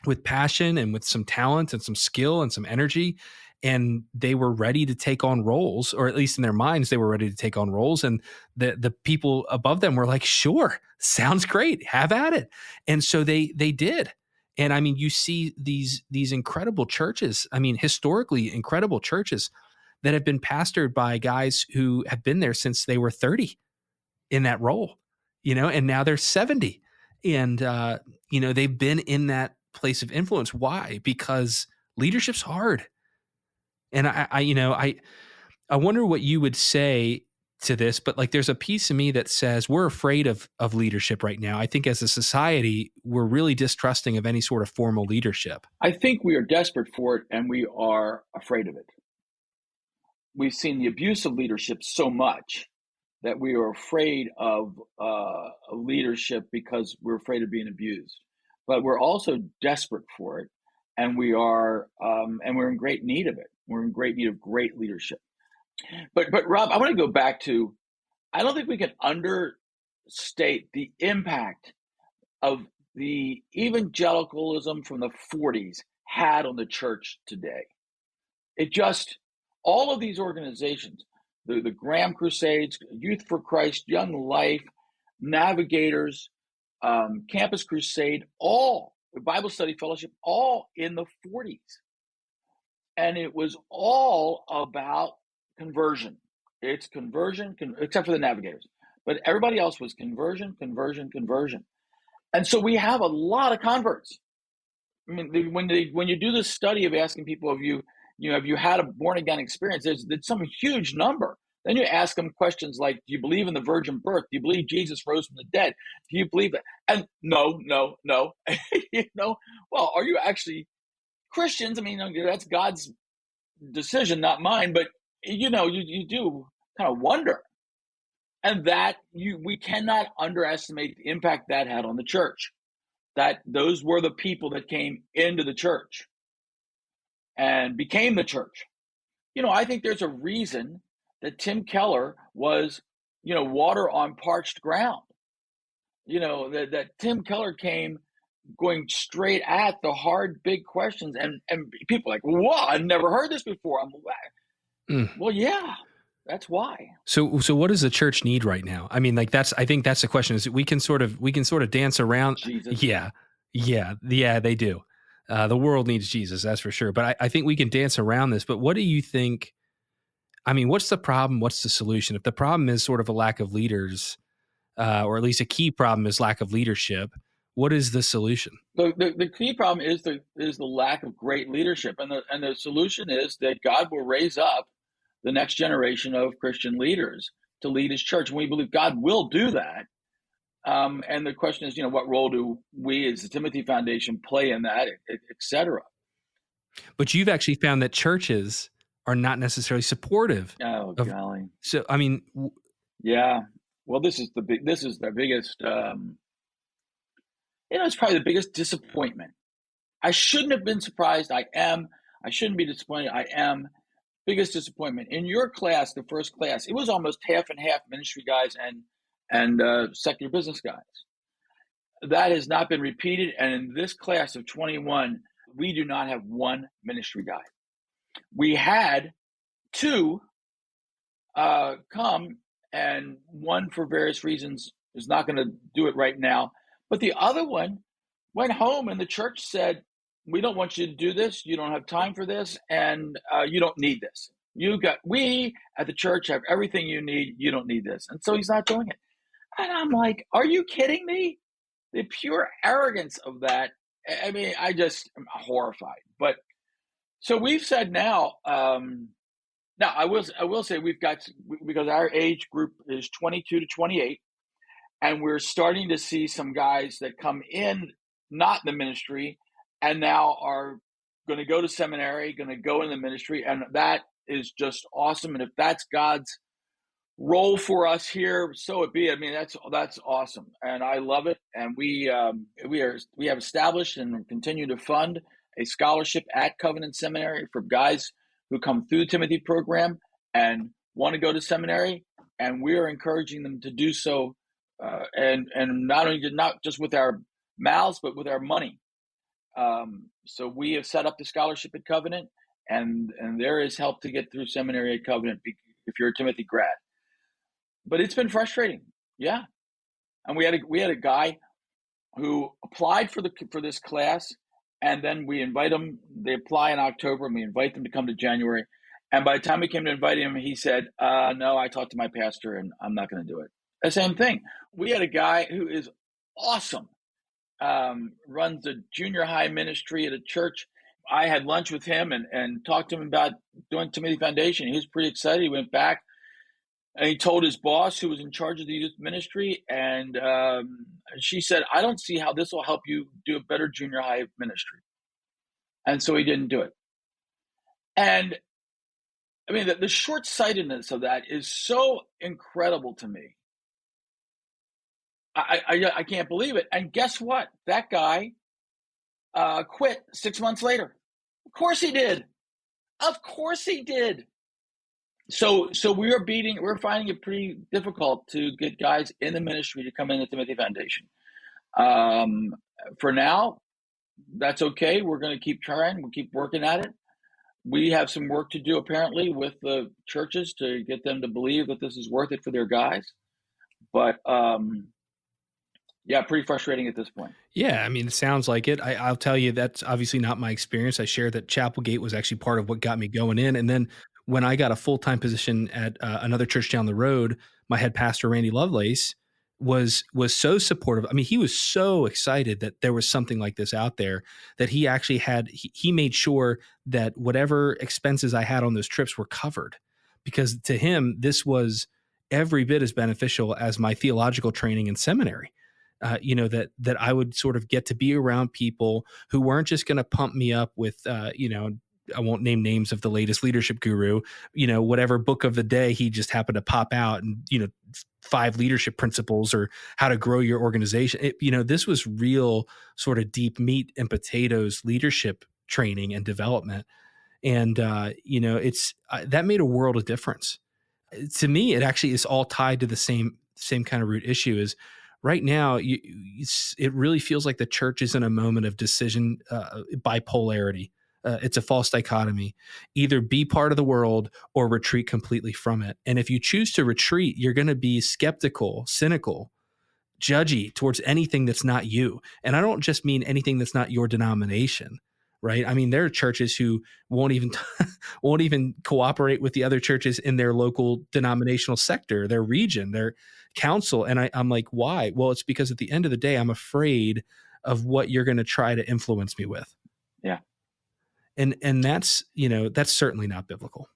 with passion and with some talent and some skill and some energy. And they were ready to take on roles, or at least in their minds, they were ready to take on roles. And the people above them were like, sure, sounds great, have at it. And so they did. And I mean, you see these incredible churches, I mean, historically incredible churches that have been pastored by guys who have been there since they were 30 in that role, and now they're 70. And, they've been in that place of influence. Why? Because leadership's hard. And I wonder what you would say to this, but like there's a piece of me that says we're afraid of leadership right now. I think as a society, we're really distrusting of any sort of formal leadership. I think we are desperate for it, and we are afraid of it. We've seen the abuse of leadership so much that we are afraid of leadership because we're afraid of being abused. But we're also desperate for it, and we're in great need of it. We're in great need of great leadership. But Rob, I want to go back to, I don't think we can understate the impact of the evangelicalism from the 40s had on the church today. It just, all of these organizations, the Graham Crusades, Youth for Christ, Young Life, Navigators, Campus Crusade, all, the Bible Study Fellowship, all in the 40s. And it was all about conversion. It's conversion, except for the Navigators. But everybody else was conversion, conversion, conversion. And so we have a lot of converts. I mean, when you do this study of asking people, have you had a born again experience? There's some huge number. Then you ask them questions like, do you believe in the virgin birth? Do you believe Jesus rose from the dead? Do you believe that? And no. Well, are you actually Christians? I mean, that's God's decision, not mine. But you do kind of wonder, and that we cannot underestimate the impact that had on the church. That those were the people that came into the church and became the church. I think there's a reason that Tim Keller was, water on parched ground. That Tim Keller came going straight at the hard, big questions, and people are like, "Whoa, I've never heard this before." I'm like, well, yeah, that's why. So what does the church need right now? I mean, like I think that's the question. Is we can sort of dance around. Jesus. Yeah, they do. The world needs Jesus, that's for sure. But I think we can dance around this. But what do you think? I mean, what's the problem? What's the solution? If the problem is sort of a lack of leaders, or at least a key problem is lack of leadership, What is the solution? The key problem is the lack of great leadership, and the solution is that God will raise up the next generation of Christian leaders to lead His church, and we believe God will do that. And the question is, what role do we as the Timothy Foundation play in that, et cetera? But you've actually found that churches are not necessarily supportive Oh, of. golly. So I mean, Yeah. Well, this is the biggest, it's probably the biggest disappointment. I shouldn't have been surprised. I am. I shouldn't be disappointed. I am. Biggest disappointment. In your class, the first class, it was almost half and half ministry guys and secular business guys. That has not been repeated. And in this class of 21, we do not have one ministry guy. We had two come, and one for various reasons is not going to do it right now. But the other one went home, and the church said, we don't want you to do this. You don't have time for this, and you don't need this. We at the church have everything you need. You don't need this. And so he's not doing it. And I'm like, are you kidding me? The pure arrogance of that. I mean, I just am horrified. But so we've said now, now I will say we've got, because our age group is 22 to 28, and we're starting to see some guys that come in, not in the ministry, and now are going to go to seminary, going to go in the ministry. And that is just awesome. And if that's God's role for us here, so it be. I mean, that's awesome. And I love it. And we have established and continue to fund a scholarship at Covenant Seminary for guys who come through the Timothy program and want to go to seminary. And we are encouraging them to do so. And not just with our mouths, but with our money. So we have set up the scholarship at Covenant, and there is help to get through seminary at Covenant if you're a Timothy grad. But it's been frustrating, yeah. And we had a guy who applied for this class, and then we invite them. They apply in October, and we invite them to come to January. And by the time we came to invite him, he said, "No, I talked to my pastor, and I'm not going to do it." The same thing. We had a guy who is awesome. Runs a junior high ministry at a church. I had lunch with him and talked to him about doing Timothy Foundation. He was pretty excited. He went back and he told his boss, who was in charge of the youth ministry, and she said, "I don't see how this will help you do a better junior high ministry." And so he didn't do it. And I mean, the short-sightedness of that is so incredible to me. I can't believe it. And guess what? That guy quit 6 months later. Of course he did. Of course he did. So we're finding it pretty difficult to get guys in the ministry to come in the Timothy Foundation. For now, that's okay. We're going to keep trying. We'll keep working at it. We have some work to do, apparently, with the churches to get them to believe that this is worth it for their guys. But yeah, pretty frustrating at this point. Yeah, I mean, it sounds like it. I'll tell you, that's obviously not my experience. I share that Chapelgate was actually part of what got me going in. And then when I got a full-time position at another church down the road, my head pastor, Randy Lovelace, was so supportive. I mean, he was so excited that there was something like this out there that he actually he made sure that whatever expenses I had on those trips were covered, because to him, this was every bit as beneficial as my theological training in seminary. That I would sort of get to be around people who weren't just going to pump me up with, I won't name names of the latest leadership guru, whatever book of the day he just happened to pop out and, 5 leadership principles or how to grow your organization. This was real sort of deep meat and potatoes leadership training and development. And, that made a world of difference. To me, it actually is all tied to the same kind of root issue. Is right now, it really feels like the church is in a moment of decision bipolarity. It's a false dichotomy. Either be part of the world or retreat completely from it. And if you choose to retreat, you're going to be skeptical, cynical, judgy towards anything that's not you. And I don't just mean anything that's not your denomination, right? I mean, there are churches who won't even cooperate with the other churches in their local denominational sector, their region, their council. And I'm like, why? Well, it's because at the end of the day, I'm afraid of what you're going to try to influence me with. Yeah. And that's, that's certainly not biblical.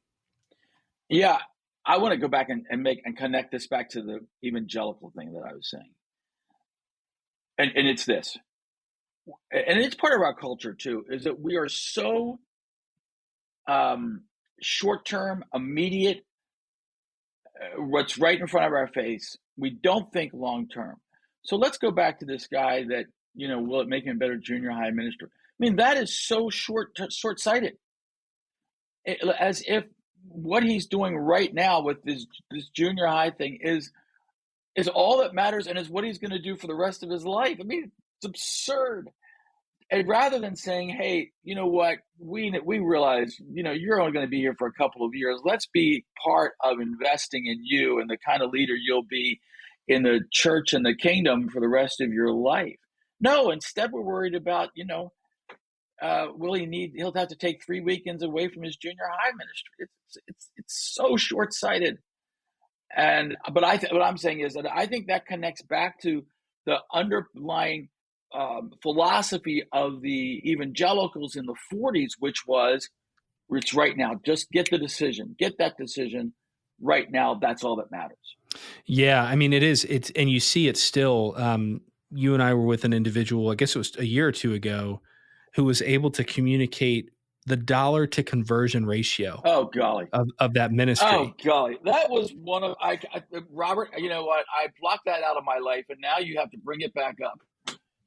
Yeah. I want to go back and connect this back to the evangelical thing that I was saying. And it's this, and it's part of our culture too, is that we are so short-term, immediate, what's right in front of our face. We don't think long-term. So let's go back to this guy that, will it make him a better junior high minister? I mean, that is so short-sighted. As if what he's doing right now with this junior high thing is all that matters and is what he's going to do for the rest of his life. I mean, it's absurd. And rather than saying, hey, you know what, we realize, you're only going to be here for a couple of years. Let's be part of investing in you and the kind of leader you'll be in the church and the kingdom for the rest of your life. No, instead we're worried about, he'll have to take 3 weekends away from his junior high ministry. It's so short-sighted. But what I'm saying is that I think that connects back to the underlying philosophy of the evangelicals in the 40s, which was, it's right now. Just get that decision right now. That's all that matters. Yeah, I mean, it is. And you see it still. You and I were with an individual, I guess it was a year or two ago, who was able to communicate the dollar to conversion ratio. Oh golly, of that ministry. Oh golly, that was one of Robert. You know what? I blocked that out of my life, and now you have to bring it back up.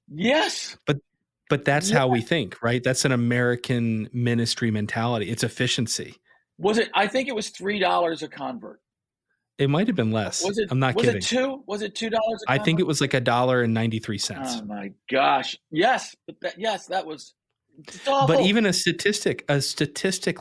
Yes, but that's how we think, right? That's an American ministry mentality. It's efficiency. Was it? I think it was $3 a convert. It might have been less. Was it? I'm not kidding. Was it $2? Was it $2? I think it was like $1.93. Oh my gosh! Yes, that was. It's awful. But even a statistic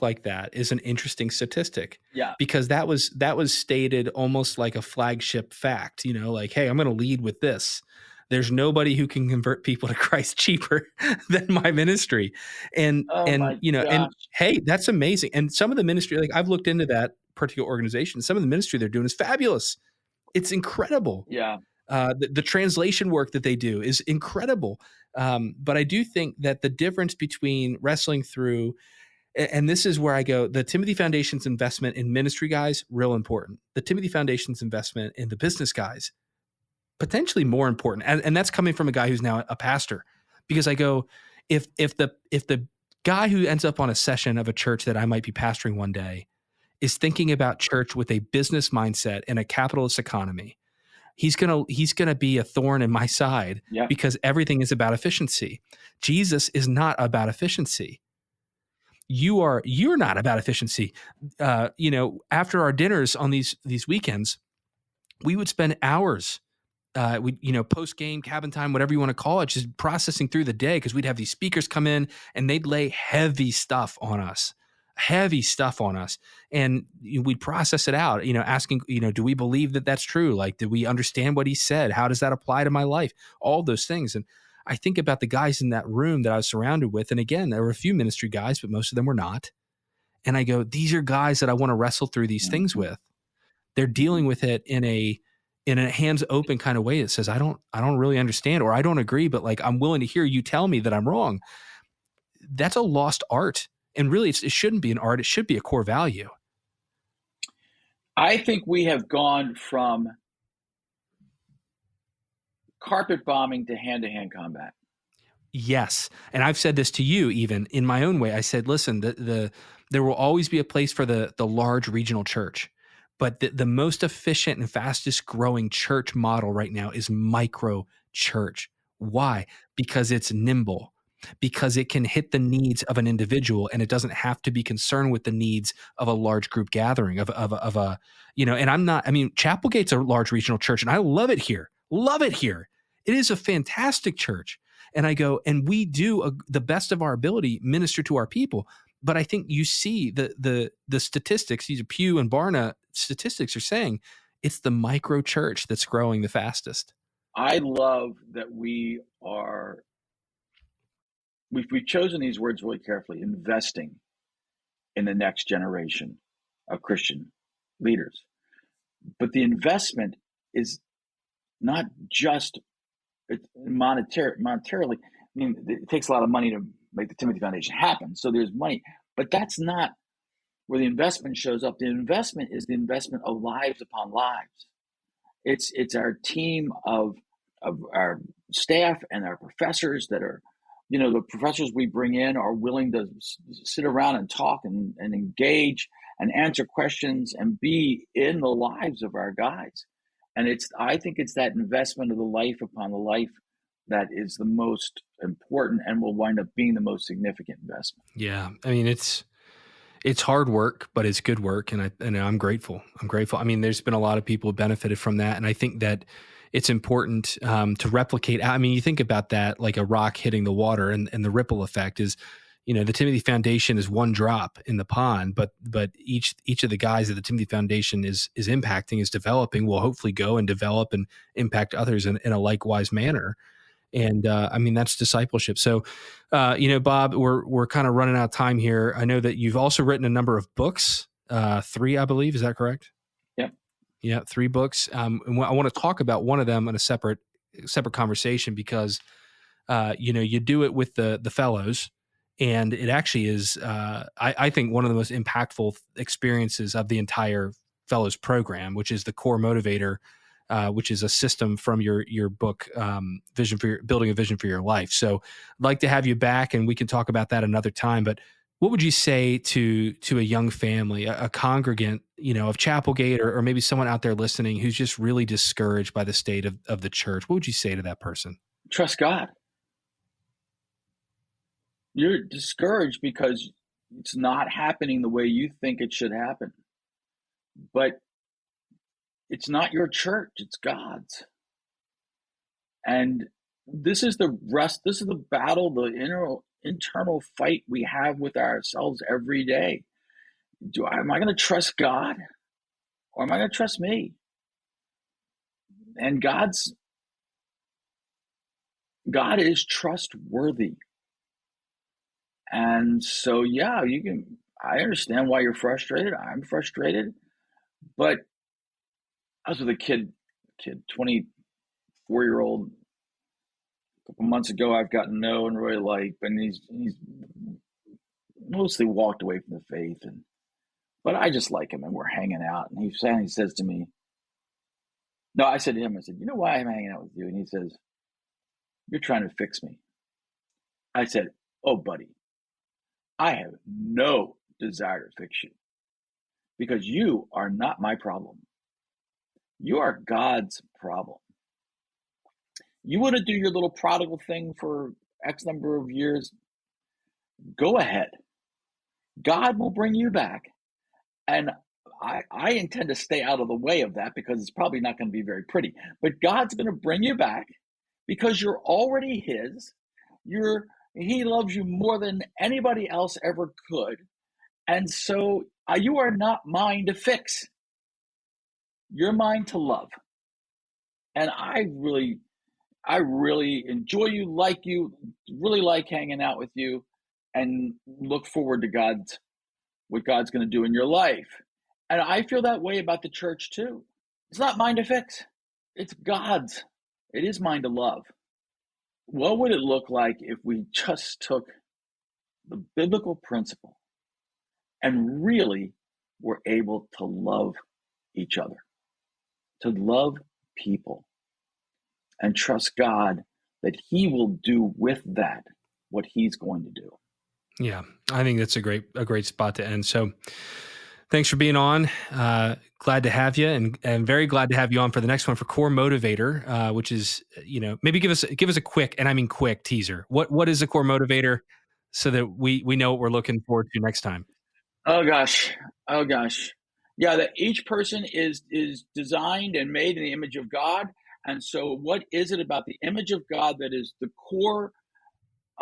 like that is an interesting statistic. Yeah. Because that was stated almost like a flagship fact. Like, hey, I'm going to lead with this. There's nobody who can convert people to Christ cheaper than my ministry. And hey, that's amazing. And some of the ministry, like I've looked into that particular organization, some of the ministry they're doing is fabulous. It's incredible. Yeah. The translation work that they do is incredible. But I do think that the difference between wrestling through, and this is where I go, the Timothy Foundation's investment in ministry guys, real important. The Timothy Foundation's investment in the business guys, potentially more important. And that's coming from a guy who's now a pastor, because I go, if the guy who ends up on a session of a church that I might be pastoring one day is thinking about church with a business mindset in a capitalist economy, he's gonna be a thorn in my side. Yeah. Because everything is about efficiency. Jesus is not about efficiency. You're not about efficiency. After our dinners on these weekends, we would spend hours, post game, cabin time, whatever you want to call it, just processing through the day, because we'd have these speakers come in and they'd lay heavy stuff on us. And we'd process it out, asking, do we believe that that's true? Like, did we understand what he said? How does that apply to my life? All those things. And I think about the guys in that room that I was surrounded with. And again, there were a few ministry guys, but most of them were not. And I go, these are guys that I want to wrestle through these things with. They're dealing with it in a hands open kind of way that says, I don't really understand, or I don't agree, but like, I'm willing to hear you tell me that I'm wrong. That's a lost art. And really, it shouldn't be an art. It should be a core value. I think we have gone from carpet bombing to hand-to-hand combat. Yes. And I've said this to you, even in my own way. I said, listen, there will always be a place for the large regional church. But the most efficient and fastest growing church model right now is micro church. Why? Because it's nimble. Because it can hit the needs of an individual, and it doesn't have to be concerned with the needs of a large group gathering of a, and Chapelgate's a large regional church, and I love it here. It is a fantastic church. And I go, and we do the best of our ability minister to our people. But I think you see the statistics, these Pew and Barna statistics are saying it's the micro church that's growing the fastest. I love that we've chosen these words really carefully, investing in the next generation of Christian leaders. But the investment is not just monetarily. I mean, it takes a lot of money to make the Timothy Foundation happen. So there's money, but that's not where the investment shows up. The investment is the investment of lives upon lives. It's our team of our staff and our professors that are, the professors we bring in are willing to sit around and talk and engage and answer questions and be in the lives of our guys. And I think it's that investment of the life upon the life that is the most important and will wind up being the most significant investment. Yeah. I mean, it's hard work, but it's good work. And I'm grateful. I mean, there's been a lot of people who benefited from that. And I think that it's important to replicate. I mean, you think about that, like a rock hitting the water, and the ripple effect is, the Timothy Foundation is one drop in the pond, but each of the guys that the Timothy Foundation is impacting, is developing, will hopefully go and develop and impact others in a likewise manner. And I mean, that's discipleship. So, Bob, we're kind of running out of time here. I know that you've also written a number of books, 3, I believe. Is that correct? Yeah. Yeah, 3 books. And I want to talk about one of them in a separate conversation, because, you do it with the fellows, and it actually is, I think, one of the most impactful experiences of the entire fellows program, which is the Core Motivator, which is a system from your book, Building a Vision for Your Life. So I'd like to have you back, and we can talk about that another time. But what would you say to a young family, a congregant, of Chapelgate, or maybe someone out there listening who's just really discouraged by the state of the church? What would you say to that person? Trust God. You're discouraged because it's not happening the way you think it should happen. But it's not your church, it's God's. And this is the battle, the internal fight we have with ourselves every day. Am I going to trust God, or am I going to trust me? And God is trustworthy. And so, yeah, I understand why you're frustrated. I'm frustrated, but I was with a kid, 24-year-old, a couple months ago. I've gotten to know and really like, and he's mostly walked away from the faith, but I just like him, and we're hanging out. And he says to me, no, I said to him, I said, you know why I'm hanging out with you? And he says, you're trying to fix me. I said, oh, buddy, I have no desire to fix you, because you are not my problem. You are God's problem. You want to do your little prodigal thing for X number of years? Go ahead. God will bring you back. And I intend to stay out of the way of that, because it's probably not going to be very pretty. But God's going to bring you back, because you're already His. He loves you more than anybody else ever could. And so you are not mine to fix. You're mine to love. And I really enjoy you, really like hanging out with you, and look forward to what God's going to do in your life. And I feel that way about the church too. It's not mine to fix. It's God's. It is mine to love. What would it look like if we just took the biblical principle and really were able to love each other, to love people, and trust God that He will do with that what He's going to do? Yeah, I think that's a great spot to end. So thanks for being on. Glad to have you, and very glad to have you on for the next one, for Core Motivator, which is, maybe give us a quick, and I mean quick, teaser. What is a Core Motivator, so that we know what we're looking forward to next time? Oh gosh. Yeah, that each person is designed and made in the image of God. And so what is it about the image of God that is the core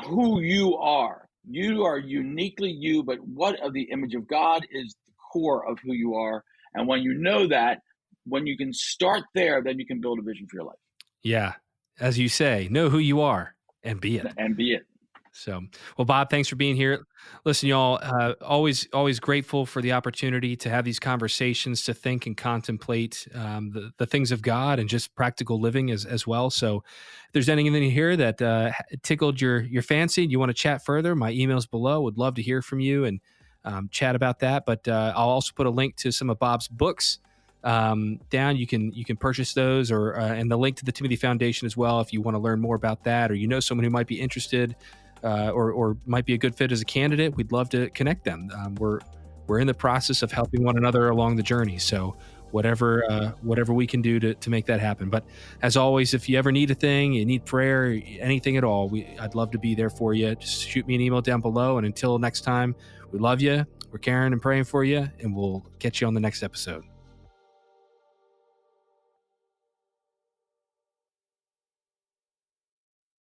who you are? You are uniquely you, but what of the image of God is the core of who you are? And when you know that, when you can start there, then you can build a vision for your life. Yeah. As you say, know who you are and be it. And be it. So, well, Bob, thanks for being here. Listen, y'all, always grateful for the opportunity to have these conversations, to think and contemplate the things of God and just practical living as well. So, if there's anything here that tickled your fancy, and you want to chat further, my email's below. Would love to hear from you and chat about that. But I'll also put a link to some of Bob's books down. You can purchase those, or and the link to the Timothy Foundation as well if you want to learn more about that, or someone who might be interested. Or might be a good fit as a candidate. We'd love to connect them. We're in the process of helping one another along the journey. So whatever we can do to make that happen. But as always, if you ever need a thing, you need prayer, anything at all, I'd love to be there for you. Just shoot me an email down below. And until next time, we love you. We're caring and praying for you, and we'll catch you on the next episode.